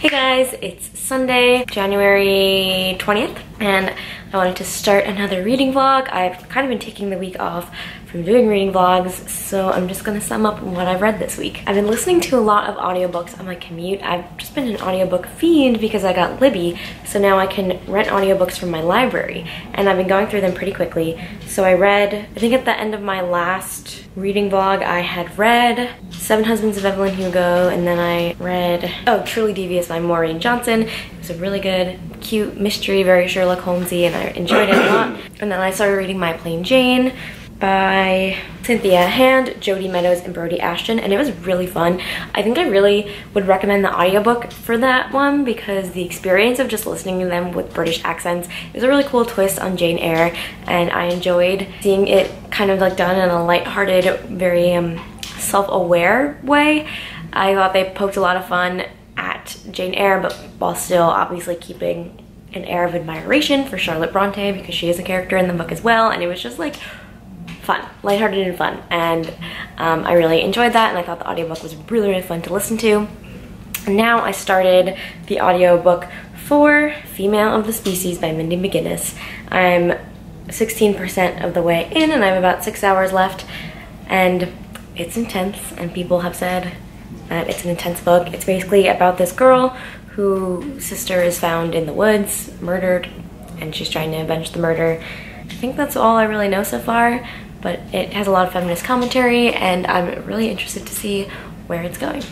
Hey guys, it's Sunday, January 20th, and I wanted to start another reading vlog. I've kind of been taking the week off from doing reading vlogs, so I'm just gonna sum up what I've read this week. I've been listening to a lot of audiobooks on my commute. I've just been an audiobook fiend because I got Libby, so now I can rent audiobooks from my library, and I've been going through them pretty quickly. So I read, I think at the end of my last reading vlog, I had read Seven Husbands of Evelyn Hugo, and then I read, Truly Devious by Maureen Johnson. It was a really good, cute mystery, very Sherlock Holmesy, and I enjoyed it a lot. And then I started reading My Plain Jane by Cynthia Hand, Jodie Meadows, and Brody Ashton, and it was really fun. I think I really would recommend the audiobook for that one because the experience of just listening to them with British accents is a really cool twist on Jane Eyre, and I enjoyed seeing it kind of like done in a lighthearted, very self-aware way. I thought they poked a lot of fun at Jane Eyre, but while still obviously keeping an air of admiration for Charlotte Bronte because she is a character in the book as well, and it was just like fun, lighthearted and fun, and I really enjoyed that, and I thought the audiobook was really, really fun to listen to. And now I started the audiobook for Female of the Species by Mindy McGinnis. I'm 16% of the way in, and I have about 6 hours left, and it's intense, and people have said that it's an intense book. It's basically about this girl whose sister is found in the woods, murdered, and she's trying to avenge the murder. I think that's all I really know so far, but it has a lot of feminist commentary, and I'm really interested to see where it's going.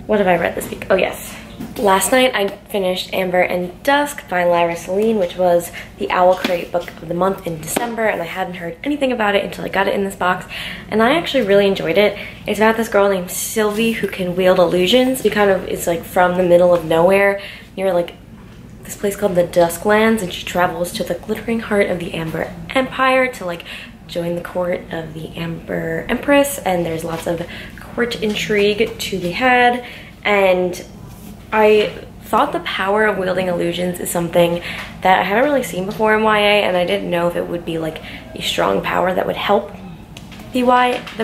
What have I read this week? Oh yes. Last night I finished Amber and Dusk by Lyra Celine, which was the Owl Crate book of the month in December, and I hadn't heard anything about it until I got it in this box, and I actually really enjoyed it. It's about this girl named Sylvie who can wield illusions. She kind of is like from the middle of nowhere near like this place called the Dusklands, and she travels to the glittering heart of the Amber Empire to like join the court of the Amber Empress, and there's lots of court intrigue to be had. And I thought the power of wielding illusions is something that I haven't really seen before in YA, and I didn't know if it would be like a strong power that would help the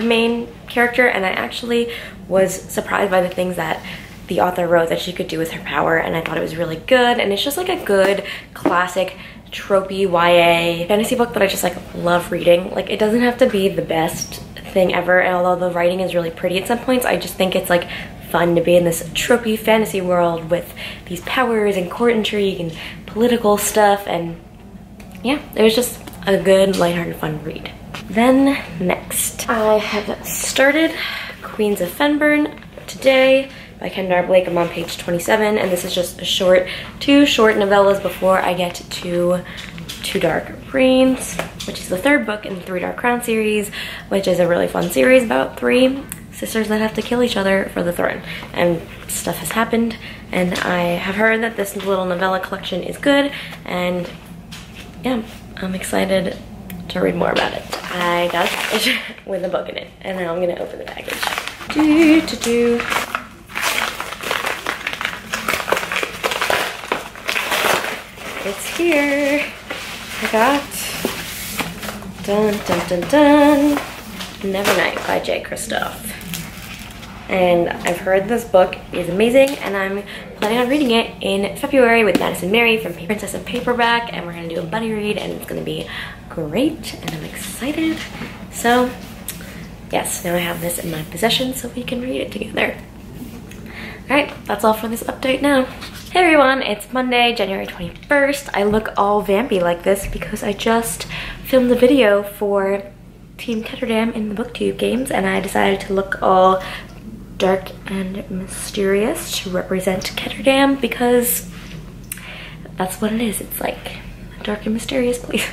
main character, and I actually was surprised by the things that the author wrote that she could do with her power, and I thought it was really good. And it's just like a good classic tropey YA fantasy book that I just like love reading. Like, it doesn't have to be the best thing ever, and although the writing is really pretty at some points, I just think it's like fun to be in this tropey fantasy world with these powers and court intrigue and political stuff, and yeah, it was just a good, lighthearted, fun read. Then next, I have started Queens of Fenburn today by Kendar Blake. I'm on page 27, and this is just two short novellas before I get to Two Dark Reigns, which is the third book in the Three Dark Crown series, which is a really fun series about three sisters that have to kill each other for the throne, and stuff has happened, and I have heard that this little novella collection is good, and yeah, I'm excited to read more about it. I got a package with a book in it, and now I'm gonna open the package. It's here. I got Nevernight by J. Kristoff. And I've heard this book is amazing, and I'm planning on reading it in February with Madison Mary from Princess of Paperback, and we're gonna do a buddy read, and it's gonna be great, and I'm excited. So yes, now I have this in my possession so we can read it together. Alright, that's all for this update now. Hey everyone, it's Monday, January 21st. I look all vampy like this because I just filmed a video for Team Ketterdam in the BookTube games, and I decided to look all dark and mysterious to represent Ketterdam because that's what it is. It's like a dark and mysterious place.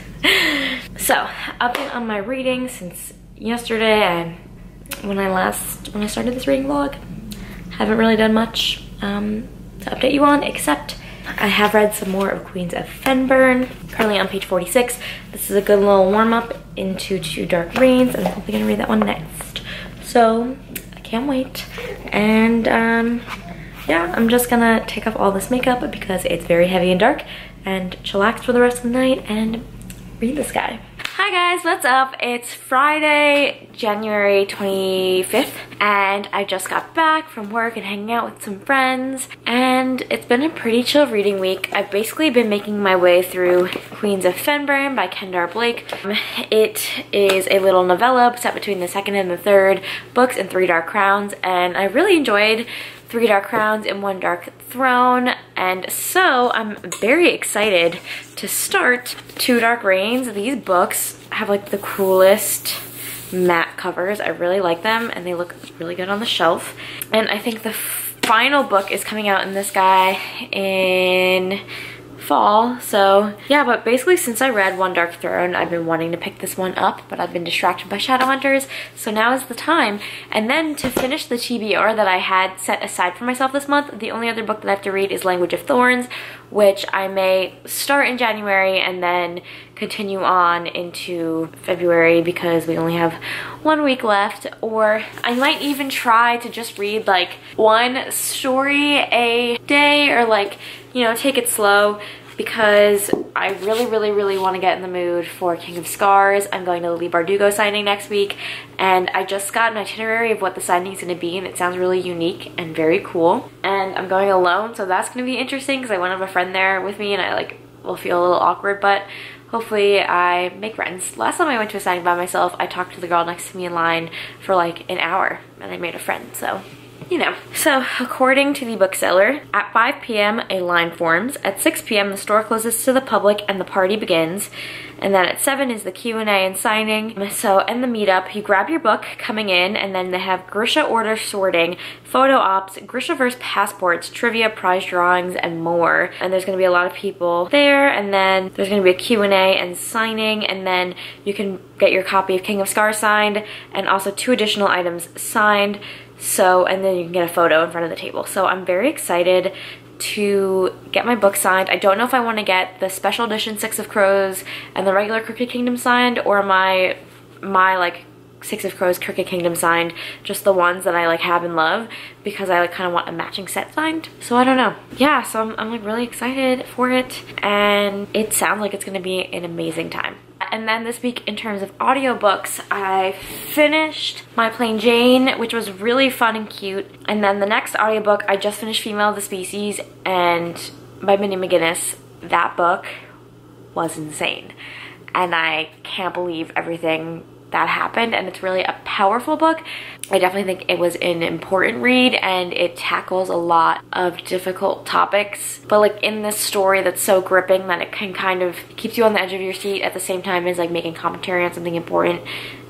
So, update on my reading since yesterday, and when I started this reading vlog. Haven't really done much to update you on, except I have read some more of Queens of Fenburn, currently on page 46. This is a good little warm-up into Two Dark Reigns, and I'm hopefully gonna read that one next. So I can't wait. And yeah, I'm just gonna take off all this makeup because it's very heavy and dark, and chillax for the rest of the night and read this guy. Hi Hi guys, what's up? It's Friday, January 25th, and I just got back from work and hanging out with some friends, and it's been a pretty chill reading week. I've basically been making my way through Queens of Fenburn by Kendar Blake. It is a little novella set between the second and the third books in 3 Dark Crowns, and I really enjoyed 3 Dark Crowns and 1 Dark Throne, and so I'm very excited to start 2 Dark Reigns. These books have like the coolest matte covers. I really like them and they look really good on the shelf. And I think the final book is coming out in this guy in fall. So yeah, but basically since I read 1 Dark Throne, I've been wanting to pick this one up, but I've been distracted by Shadowhunters, so now is the time. And then to finish the TBR that I had set aside for myself this month, the only other book that I have to read is Language of Thorns, which I may start in January and then continue on into February because we only have 1 week left. Or I might even try to just read like 1 story a day, or like, you know, take it slow, because I really want to get in the mood for King of Scars. I'm going to the Lee Bardugo signing next week, and I just got an itinerary of what the signing is going to be, and it sounds really unique and very cool. And I'm going alone, so that's going to be interesting because I won't have a friend there with me, and I like will feel a little awkward, but hopefully I make friends. Last time I went to a signing by myself, I talked to the girl next to me in line for like an hour, and I made a friend, so you know. So according to the bookseller, at 5 p.m. a line forms, at 6 p.m. the store closes to the public and the party begins, and then at 7 is the Q&A and signing. So in the meetup, you grab your book coming in, and then they have Grisha order sorting, photo ops, Grishaverse passports, trivia, prize drawings, and more. And there's going to be a lot of people there, and then there's going to be a Q&A and signing, and then you can get your copy of King of Scars signed, and also 2 additional items signed. So, and then you can get a photo in front of the table. So I'm very excited to get my book signed. I don't know if I want to get the special edition 6 of Crows and the regular Crooked Kingdom signed, or my like 6 of Crows, Crooked Kingdom signed, just the ones that I like have and love, because I like kind of want a matching set signed. So I don't know. Yeah, so I'm like really excited for it, and it sounds like it's gonna be an amazing time. And then this week in terms of audiobooks, I finished My Plain Jane, which was really fun and cute. And then the next audiobook, I just finished Female of the Species and by Minnie McGinnis. That book was insane, and I can't believe everything that happened, and it's really a powerful book. I definitely think it was an important read, and it tackles a lot of difficult topics, but like in this story that's so gripping that it can kind of keeps you on the edge of your seat at the same time as like making commentary on something important,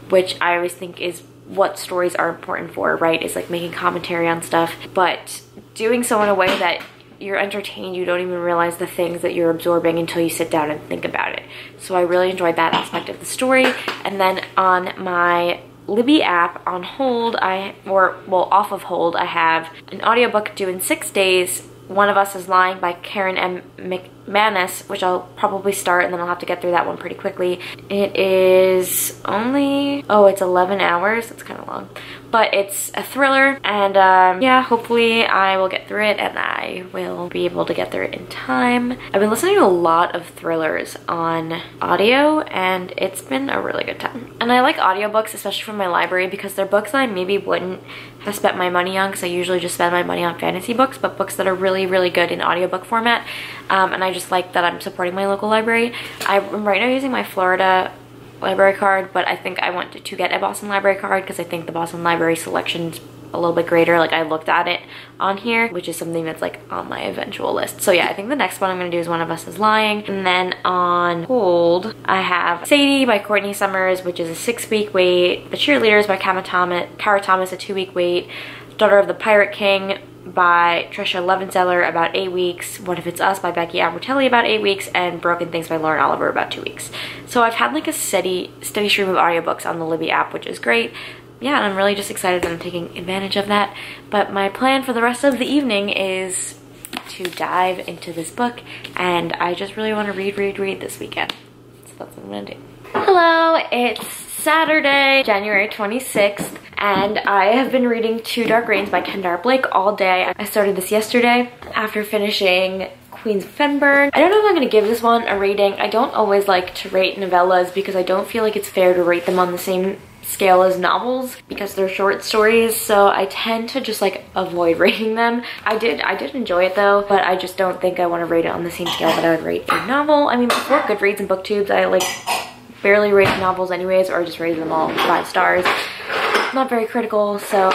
which I always think is what stories are important for, right? Is like making commentary on stuff, but doing so in a way that you're entertained, you don't even realize the things that you're absorbing until you sit down and think about it. So I really enjoyed that aspect of the story. And then on my Libby app on hold, off of hold, I have an audiobook due in 6 days. One of Us is Lying by Karen M. McManus, which I'll probably start, and then I'll have to get through that one pretty quickly. It is only, it's 11 hours. It's kind of long, but it's a thriller, and yeah, hopefully I will get through it, and I will be able to get through it in time. I've been listening to a lot of thrillers on audio, and it's been a really good time. And I like audiobooks, especially from my library, because they're books that I maybe wouldn't have spent my money on, because I usually just spend my money on fantasy books, but books that are really good in audiobook format. And I just like that I'm supporting my local library. I'm right now using my Florida library card, but I think I want to get a Boston library card, because I think the Boston library selection's a little bit greater. Like I looked at it on here, which is something that's like on my eventual list. So yeah, I think the next one I'm gonna do is One of Us is Lying. And then on hold, I have Sadie by Courtney Summers, which is a 6-week wait. The Cheerleaders by Kara Thomas, a 2-week wait. Daughter of the Pirate King by Trisha Levenseller, about 8 weeks. What If It's Us by Becky Albertelli, about 8 weeks. And Broken Things by Lauren Oliver, about 2 weeks. So I've had like a steady stream of audiobooks on the Libby app, which is great. Yeah, and I'm really just excited that I'm taking advantage of that. But my plan for the rest of the evening is to dive into this book, and I just really want to read this weekend. So that's what I'm gonna do. Hello, it's Saturday, January 26th, and I have been reading 2 Dark Reigns by Kendar Blake all day. I started this yesterday after finishing Queens of Fenburn. I don't know if I'm gonna give this one a rating. I don't always like to rate novellas because I don't feel like it's fair to rate them on the same scale as novels because they're short stories, so I tend to just like avoid rating them. I did enjoy it though, but I just don't think I want to rate it on the same scale that I would rate a novel. I mean, before Goodreads and BookTubes, I like barely rated novels anyways, or just rated them all 5 stars. Not very critical, so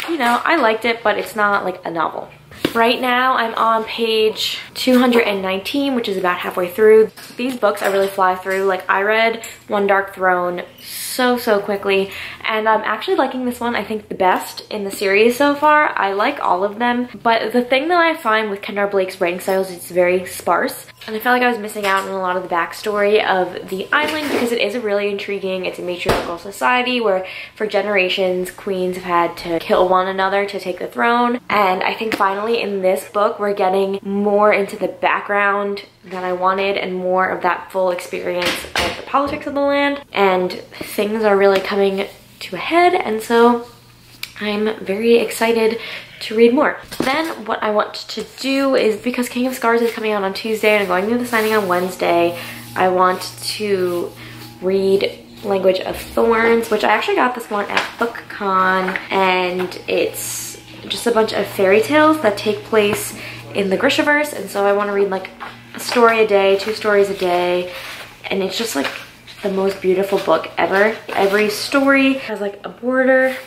you know, I liked it, but it's not like a novel. Right now I'm on page 219, which is about halfway through. These books I really fly through. Like, I read One Dark Throne so quickly, and I'm actually liking this one, I think, the best in the series so far. I like all of them, but the thing that I find with Kendra Blake's writing style is it's very sparse, and I felt like I was missing out on a lot of the backstory of the island because it is a really intriguing, it's a matriarchal society where for generations queens have had to kill one another to take the throne, and I think finally in this book we're getting more into the background that I wanted and more of that full experience of the politics of the land, and things are really coming to a head, and so I'm very excited to read more. Then what I want to do is, because King of Scars is coming out on Tuesday and I'm going through the signing on Wednesday, I want to read Language of Thorns, which I actually got this one at BookCon, and it's just a bunch of fairy tales that take place in the Grishaverse, and so I want to read like a story a day, 2 stories a day, and it's just like the most beautiful book ever. Every story has like a border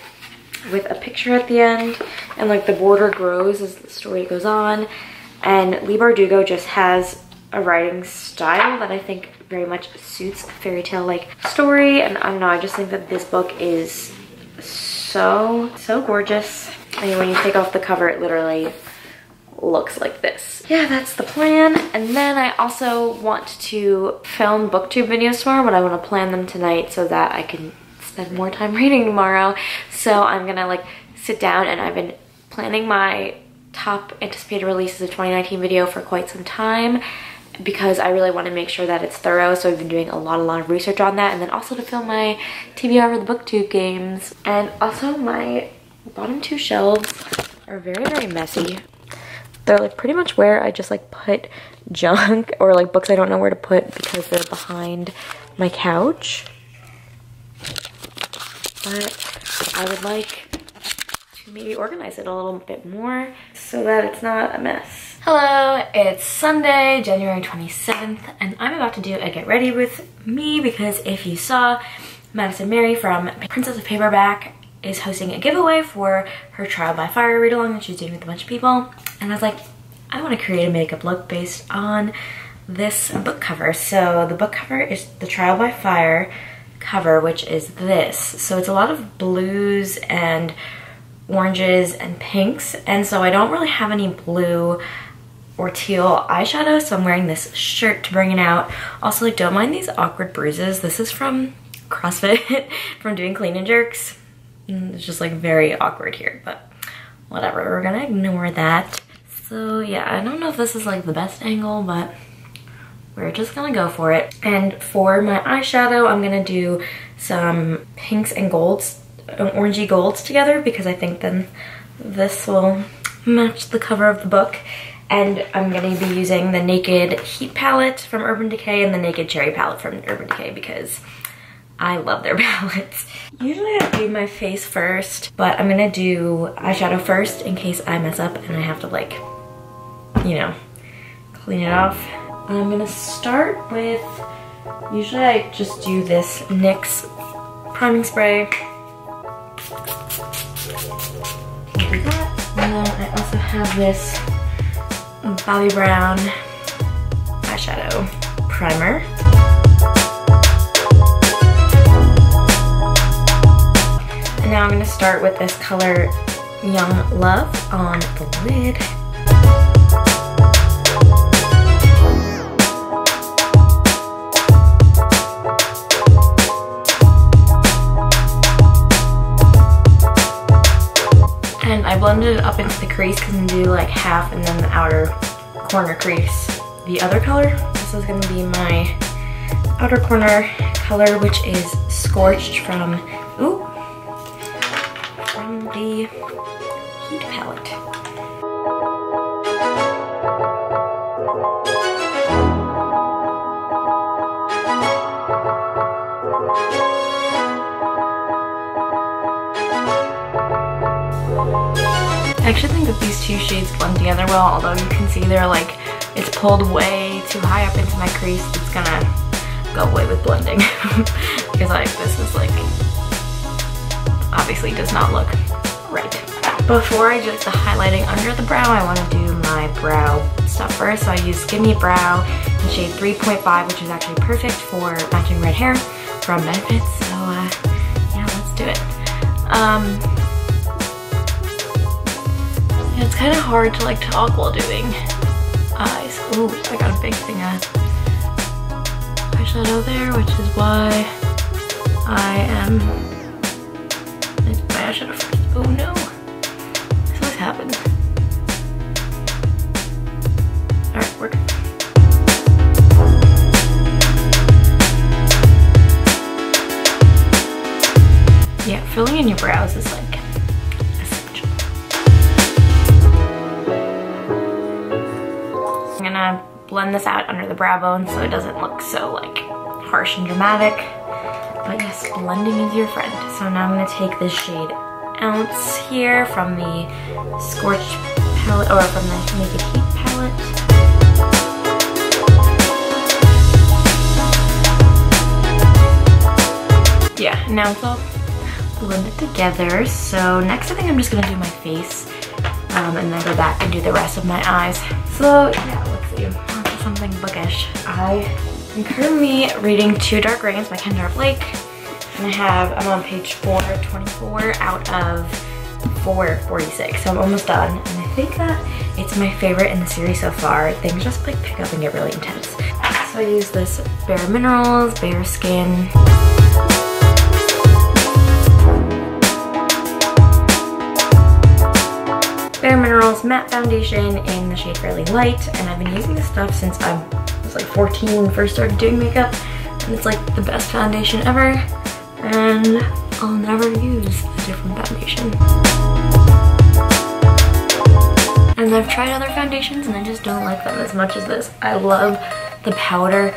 with a picture at the end, and like the border grows as the story goes on, and Leigh Bardugo just has a writing style that I think very much suits a fairy tale like story, and I don't know, I just think that this book is so gorgeous. I mean, when you take off the cover, it literally looks like this. Yeah, that's the plan. And then I also want to film BookTube videos tomorrow, but I want to plan them tonight so that I can spend more time reading tomorrow. So I'm gonna like sit down, and I've been planning my top anticipated releases of 2019 video for quite some time because I really want to make sure that it's thorough, so I've been doing a lot of research on that, and then also to film my TBR for the BookTube games. And also my bottom 2 shelves are very messy. They're like pretty much where I just like put junk or like books I don't know where to put because they're behind my couch. But I would like to maybe organize it a little bit more so that it's not a mess. Hello, it's Sunday, January 27th, and I'm about to do a get ready with me because if you saw, Madison Mary from Princess of Paperback is hosting a giveaway for her Trial by Fire read-along that she's doing with a bunch of people. And I was like, I want to create a makeup look based on this book cover. So the book cover is the Trial by Fire cover, which is this. So it's a lot of blues and oranges and pinks. And so I don't really have any blue or teal eyeshadow, so I'm wearing this shirt to bring it out. Also, like, don't mind these awkward bruises. This is from CrossFit, from doing clean and jerks. It's just like very awkward here, but whatever, we're gonna ignore that. So yeah, I don't know if this is like the best angle, but we're just gonna go for it. And for my eyeshadow, I'm gonna do some pinks and golds, orangey golds together, because I think then this will match the cover of the book. And I'm gonna be using the Naked Heat palette from Urban Decay and the Naked Cherry palette from Urban Decay because I love their palettes. Usually I do my face first, but I'm gonna do eyeshadow first in case I mess up and I have to, like, you know, clean it off. I'm gonna start with, usually I just do this NYX priming spray. Do that. And then I also have this Bobbi Brown eyeshadow primer. And now I'm going to start with this color Young Love on the lid. And I blended it up into the crease because I'm going to do like half and then the outer corner crease the other color. This is going to be my outer corner color, which is Scorched from the Heat palette. that these two shades blend together well, although you can see they're like, it's pulled way too high up into my crease. It's gonna go away with blending because like this is like, obviously does not look right. Before I do the highlighting under the brow, I want to do my brow stuff first. So I use Give Me Brow in shade 3.5, which is actually perfect for matching red hair from Benefits. So yeah, let's do it. It's kind of hard to like talk while doing eyes. Ooh, I got a big thing of eyeshadow there, which is why I am. It's my eyeshadow first. Oh no, this always happens. All right, we're good. Yeah, filling in your brows is like essential. I'm gonna blend this out under the brow bone so it doesn't look so like harsh and dramatic. But yes, blending is your friend. So now I'm gonna take this shade Ounce here from the Scorched palette, or from the Naked Heat palette. Yeah, now it's all blended together. So next I think I'm just gonna do my face and then go back and do the rest of my eyes. So yeah, let's see, on to something bookish. I am currently reading Two Dark Reigns by Kendra Blake, and I'm on page 424 out of 446, so I'm almost done, and I think that it's my favorite in the series so far. Things just like pick up and get really intense. So I use this Bare Minerals, Bare Skin. Bare Minerals Matte Foundation in the shade Fairly Light, and I've been using this stuff since I was like 14 when I first started doing makeup, and it's like the best foundation ever, and I'll never use a different foundation. And I've tried other foundations and I just don't like them as much as this. I love the powder.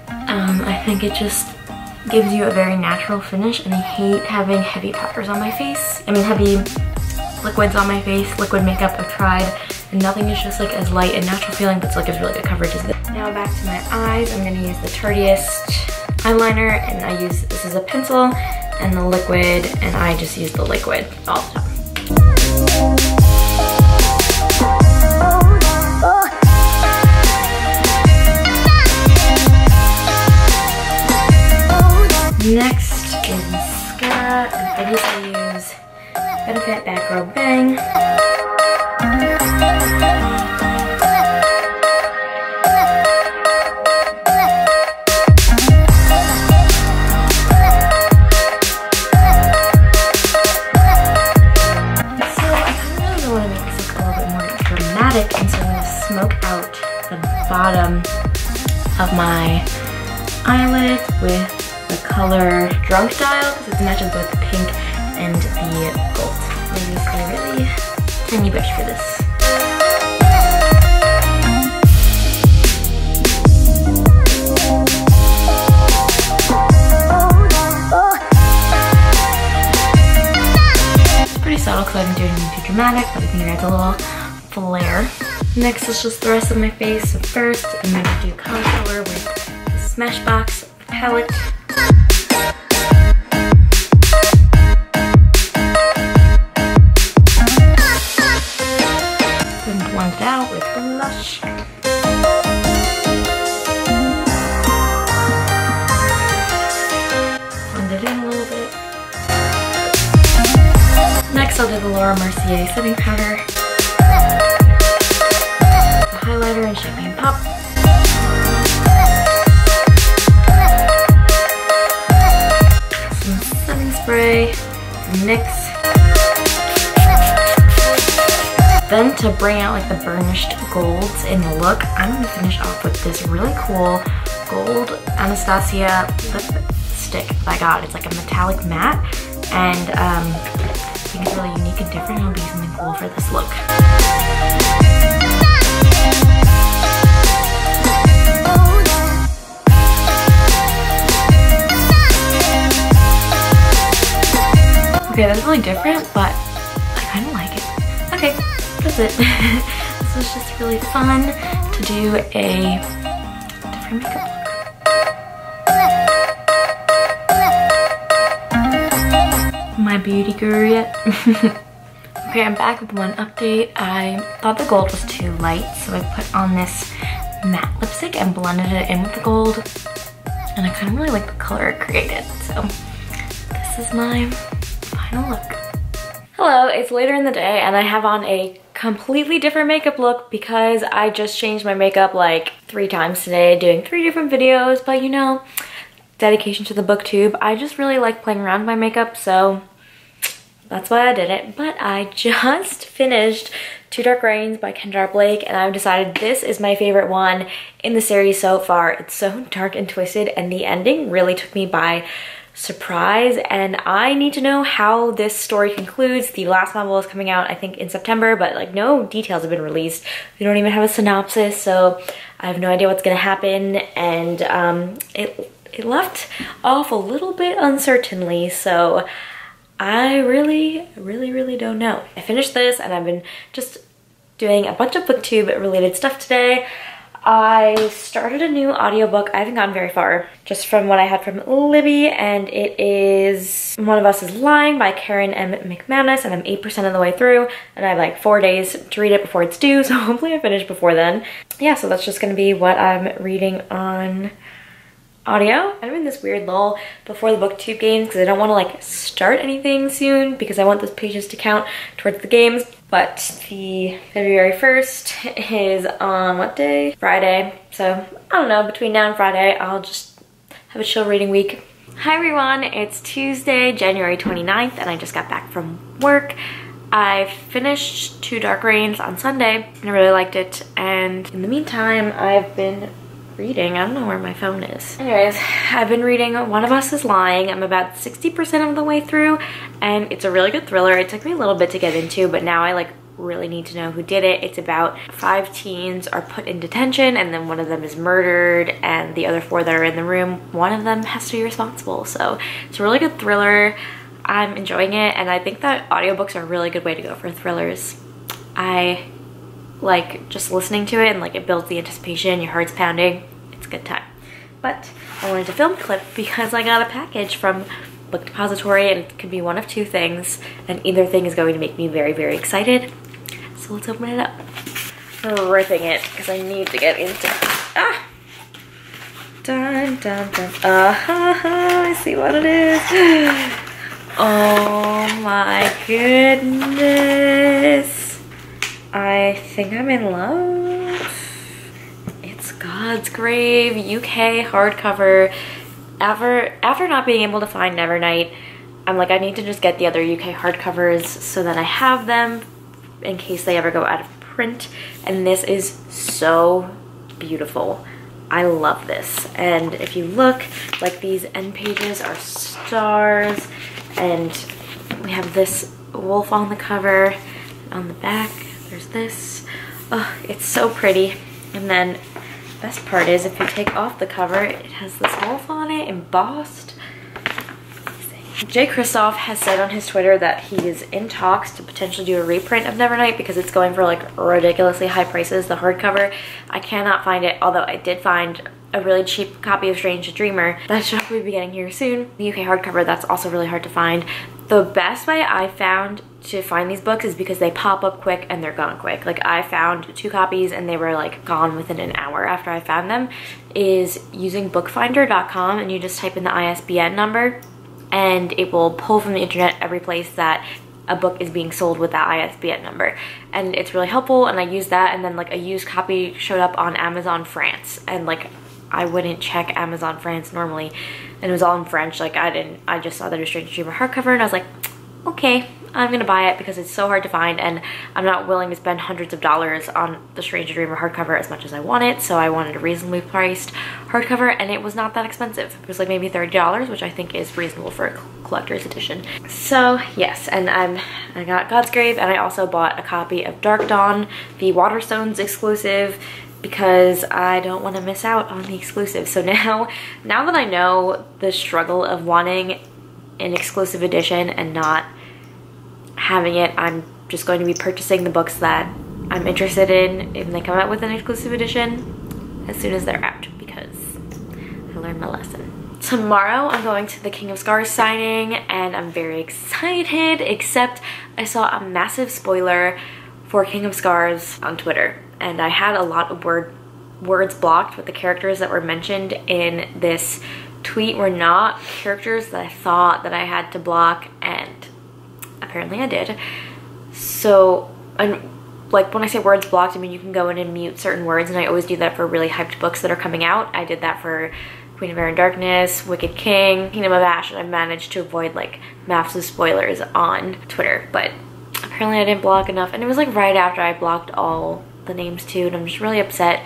I think it just gives you a very natural finish, and I hate having heavy powders on my face. I mean heavy liquids on my face, liquid makeup I've tried, and nothing is just like as light and natural feeling, but still gives really good coverage as this. Now back to my eyes, I'm gonna use the Tardiest eyeliner, and this is a pencil and the liquid, and I just use the liquid all the time. Next is mascara, and I usually use Benefit Back Row Bang. And so I'm going to smoke out the bottom of my eyelid with the color Drunk Style, because it matches both the pink and the gold. I'm going to use a really tiny brush for this. It's pretty subtle because I haven't doing anything too dramatic, but I think it adds a little flare. Next is just the rest of my face. So first, I'm going to do contour with the Smashbox palette. Then blend it out with blush. Blend it in a little bit. Next, I'll do the Laura Mercier setting powder. Highlighter and Champagne Pop. Some setting spray, NYX. Then to bring out like the burnished golds in the look, I'm gonna finish off with this really cool gold Anastasia lipstick that I got. It's like a metallic matte, and I think it's really unique and different. It'll be something cool for this look. Okay, that's really different, but I kind of like it. Okay, was it. This was just really fun to do a different makeup look. My beauty guru yet? Okay, I'm back with one update. I thought the gold was too light, so I put on this matte lipstick and blended it in with the gold. And I kind of really like the color it created, so this is my final look. Hello, it's later in the day and I have on a completely different makeup look because I just changed my makeup like 3 times today, doing 3 different videos, but you know, dedication to the booktube. I just really like playing around with my makeup, so that's why I did it. But I just finished Two Dark Reigns by Kendra Blake, and I've decided this is my favorite one in the series so far. It's so dark and twisted, and the ending really took me by surprise, and I need to know how this story concludes. The last novel is coming out, I think, in September, but like no details have been released. We don't even have a synopsis, so I have no idea what's gonna happen, and it left off a little bit uncertainly, so I really don't know. I finished this and I've been just doing a bunch of booktube related stuff today. I started a new audiobook. I haven't gotten very far, just from what I had from Libby, and it is One of Us is Lying by Karen M. McManus, and I'm 8% of the way through, and I have like 4 days to read it before it's due, so hopefully I finish before then. Yeah, so that's just gonna be what I'm reading on audio. I'm in this weird lull before the booktube games because I don't want to like start anything soon because I want those pages to count towards the games. But the February 1st is on what day? Friday. So I don't know, between now and Friday I'll just have a chill reading week. Hi everyone, it's Tuesday, January 29th, and I just got back from work. I finished Two Dark Reigns on Sunday and I really liked it, and in the meantime I've been reading. I don't know where my phone is. Anyways, I've been reading One of Us is Lying. I'm about 60% of the way through, and it's a really good thriller. It took me a little bit to get into, but now I like really need to know who did it. It's about 5 teens are put in detention, and then one of them is murdered, and the other 4 that are in the room, one of them has to be responsible. So it's a really good thriller. I'm enjoying it, and I think that audiobooks are a really good way to go for thrillers. I like just listening to it, and like it builds the anticipation, your heart's pounding. It's a good time. But I wanted to film a clip because I got a package from Book Depository, and it could be one of 2 things, and either thing is going to make me very excited. So let's open it up. I'm ripping it because I need to get into dun dun dun. I see what it is. Oh my goodness. I think I'm in love. It's God's Grave UK hardcover. After not being able to find Nevernight, I'm like, I need to just get the other UK hardcovers so that I have them in case they ever go out of print. And this is so beautiful. I love this. And if you look, like these end pages are stars, and we have this wolf on the cover. On the back, there's this. Oh, it's so pretty. And then the best part is if you take off the cover, it has this wolf on it embossed. Jay Kristoff has said on his Twitter that he is in talks to potentially do a reprint of Nevernight because it's going for like ridiculously high prices, the hardcover. I cannot find it, although I did find a really cheap copy of Strange Dreamer that should hopefully be getting here soon. The UK hardcover, that's also really hard to find. The best way I found to find these books is because they pop up quick and they're gone quick. Like I found 2 copies and they were like gone within an hour after I found them, is using bookfinder.com, and you just type in the ISBN number and it will pull from the internet every place that a book is being sold with that ISBN number. And it's really helpful, and I used that, and then like a used copy showed up on Amazon France, and like I wouldn't check Amazon France normally, and it was all in French. Like I just saw that it was Strange Dreamer hardcover, and I was like, okay, I'm gonna buy it because it's so hard to find, and I'm not willing to spend hundreds of dollars on the Strange Dreamer hardcover as much as I want it, so I wanted a reasonably priced hardcover, and it was not that expensive. It was like maybe $30, which I think is reasonable for a collector's edition. So yes, and I got God's Grave, and I also bought a copy of Dark Dawn, the Waterstones exclusive, because I don't want to miss out on the exclusive. So now that I know the struggle of wanting an exclusive edition and not having it, I'm just going to be purchasing the books that I'm interested in if they come out with an exclusive edition as soon as they're out, because I learned my lesson. Tomorrow I'm going to the King of Scars signing and I'm very excited, except I saw a massive spoiler for King of Scars on Twitter, and I had a lot of words blocked, but the characters that were mentioned in this tweet were not characters that I thought that I had to block, and apparently I did. So, and like when I say words blocked, I mean you can go in and mute certain words, and I always do that for really hyped books that are coming out. I did that for Queen of Air and Darkness, Wicked King, Kingdom of Ash, and I managed to avoid like massive spoilers on Twitter, but apparently I didn't block enough, and it was like right after I blocked all the names too, and I'm just really upset.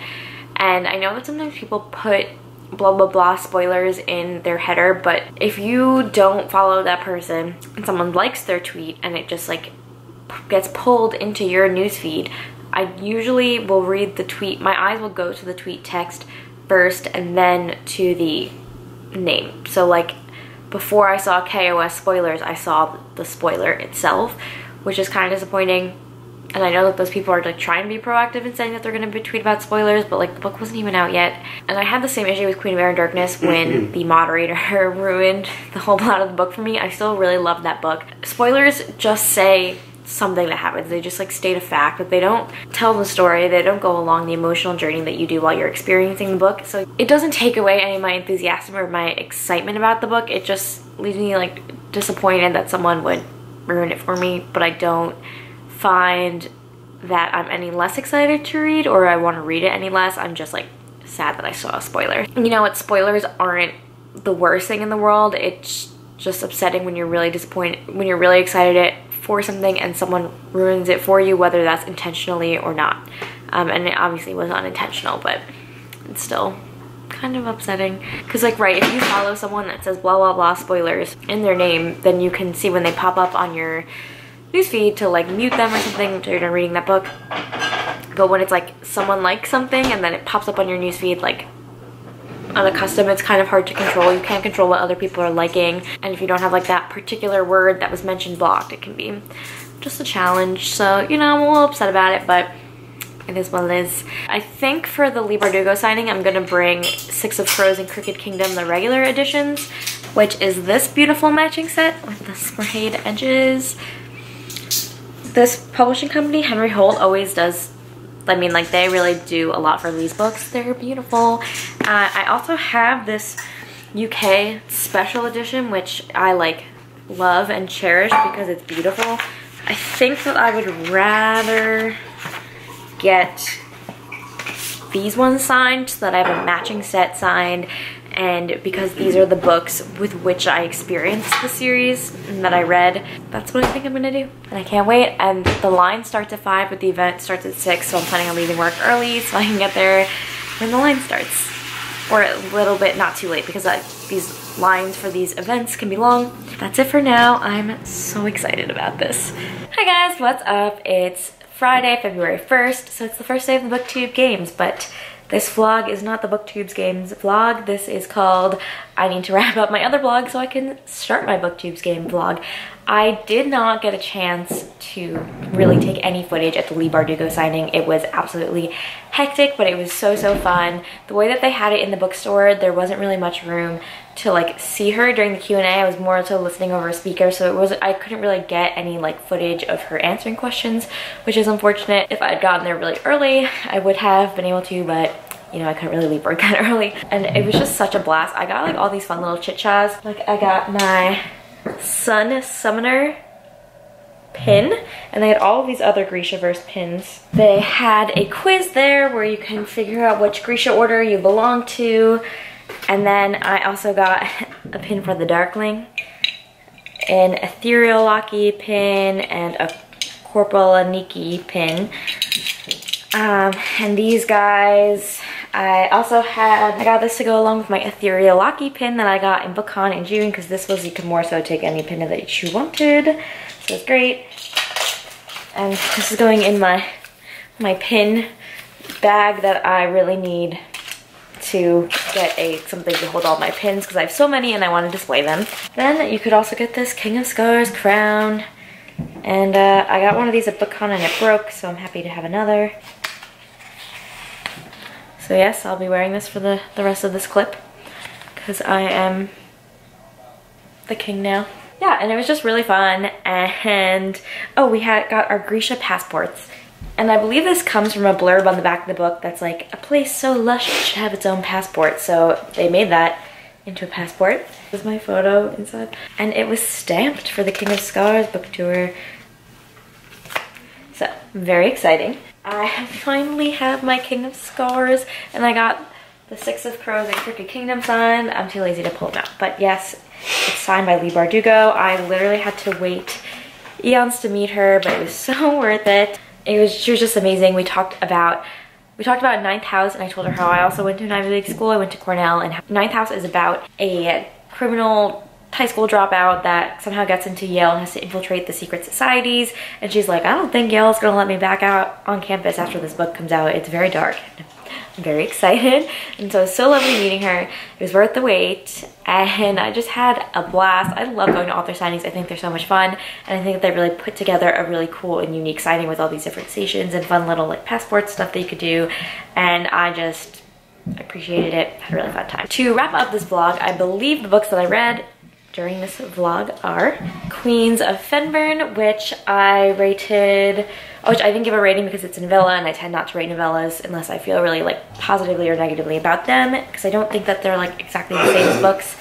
And I know that sometimes people put blah blah blah spoilers in their header, but if you don't follow that person and someone likes their tweet and it just like gets pulled into your newsfeed, I usually will read the tweet. My eyes will go to the tweet text first and then to the name. So like before I saw KOS spoilers, I saw the spoiler itself, which is kind of disappointing. And I know that those people are like trying to be proactive and saying that they're going to tweet about spoilers, but like the book wasn't even out yet. And I had the same issue with Queen of Air and Darkness when the moderator ruined the whole plot of the book for me. I still really love that book. Spoilers just say something that happens. They just like state a fact, but they don't tell the story. They don't go along the emotional journey that you do while you're experiencing the book. So it doesn't take away any of my enthusiasm or my excitement about the book. It just leaves me like disappointed that someone would ruin it for me, but I don't find that I'm any less excited to read or I want to read it any less. I'm just like sad that I saw a spoiler. You know what, spoilers aren't the worst thing in the world. It's just upsetting when you're really disappointed, when you're really excited for something and someone ruins it for you, whether that's intentionally or not. And it obviously was unintentional, but it's still kind of upsetting. Because like, right, if you follow someone that says blah blah blah spoilers in their name, then you can see when they pop up on your newsfeed to like mute them or something until you're done reading that book. But when it's like someone likes something and then it pops up on your newsfeed like unaccustomed, it's kind of hard to control. You can't control what other people are liking, and if you don't have like that particular word that was mentioned blocked, it can be just a challenge. So, you know, I'm a little upset about it, but it is what it is. I think for the Lorde Bardugo signing, I'm gonna bring Six of Crows and Crooked Kingdom, the regular editions, which is this beautiful matching set with the sprayed edges. This publishing company, Henry Holt, always does, I mean, like, they really do a lot for these books. They're beautiful. I also have this UK special edition, which I like love and cherish because it's beautiful. I think that I would rather get these ones signed so that I have a matching set signed, and because these are the books with which I experienced the series and that I read, that's what I think I'm gonna do. And I can't wait. And the line starts at 5, but the event starts at 6, so I'm planning on leaving work early so I can get there when the line starts. Or a little bit not too late, because these lines for these events can be long. That's it for now. I'm so excited about this. Hi guys, what's up? It's Friday, February 1st, so it's the first day of the BookTube games, but this vlog is not the BookTube's games vlog. This is called I need to wrap up my other vlog so I can start my BookTube's game vlog. I did not get a chance to really take any footage at the Lorde Bardugo signing. It was absolutely hectic, but it was so fun. The way that they had it in the bookstore, there wasn't really much room to like see her during the Q&A. I was more so listening over a speaker, so I couldn't really get any like footage of her answering questions, which is unfortunate. If I had gotten there really early, I would have been able to, but you know, I couldn't really leave work that early. And it was just such a blast. I got like all these fun little chit-chats. Like I got my Sun Summoner pin, and they had all of these other Grishaverse pins. They had a quiz there where you can figure out which Grisha order you belong to. And then I also got a pin for the Darkling, an Ethereal Locky pin, and a Corporal Aniki pin. And these guys, I got this to go along with my Ethereal Locky pin that I got in BookCon in June, because this was, you could more so take any pin that you wanted. So it's great. And this is going in my pin bag that I really need to get something to hold all my pins, because I have so many and I want to display them. Then you could also get this King of Scars crown. And I got one of these at BookCon and it broke, so I'm happy to have another. So yes, I'll be wearing this for the rest of this clip because I am the king now. Yeah, and it was just really fun. And oh, we got our Grisha passports. And I believe this comes from a blurb on the back of the book that's like, a place so lush it should have its own passport. So they made that into a passport. This is my photo inside. And it was stamped for the King of Scars book tour. So, very exciting. I finally have my King of Scars, and I got the Six of Crows and Crooked Kingdom signed. I'm too lazy to pull them out. But yes, it's signed by Leigh Bardugo. I literally had to wait eons to meet her, but it was so worth it. She was just amazing. We talked about Ninth House, and I told her how I also went to an Ivy League school. I went to Cornell, and Ninth House is about a criminal high school dropout that somehow gets into Yale and has to infiltrate the secret societies. And she's like, I don't think Yale's gonna let me back out on campus after this book comes out. It's very dark. I'm very excited. And so it was so lovely meeting her. It was worth the wait. And I just had a blast. I love going to author signings. I think they're so much fun. And I think that they really put together a really cool and unique signing with all these different stations and fun little like passport stuff that you could do. And I just appreciated it. Had a really fun time. To wrap up this vlog, I believe the books that I read during this vlog are Queens of Fenburn, which I rated, which I didn't give a rating because it's a novella and I tend not to rate novellas unless I feel really like positively or negatively about them because I don't think that they're like exactly the same as books.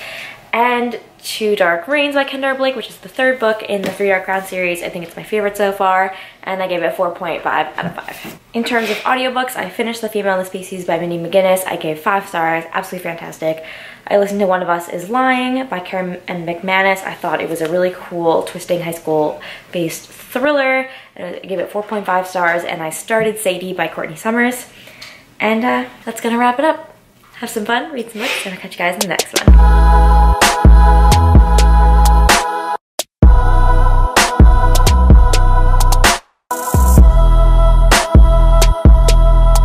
And Two Dark Reigns by Kendra Blake, which is the third book in the Three Dark Crown series. I think it's my favorite so far, and I gave it 4.5 out of 5. In terms of audiobooks, I finished The Female in the Species by Mindy McGinnis. I gave 5 stars, absolutely fantastic. I listened to One of Us is Lying by Karen and McManus. I thought it was a really cool, twisting high school-based thriller. And I gave it 4.5 stars, and I started Sadie by Courtney Summers. And that's gonna wrap it up. Have some fun, read some books, and I'll catch you guys in the next one.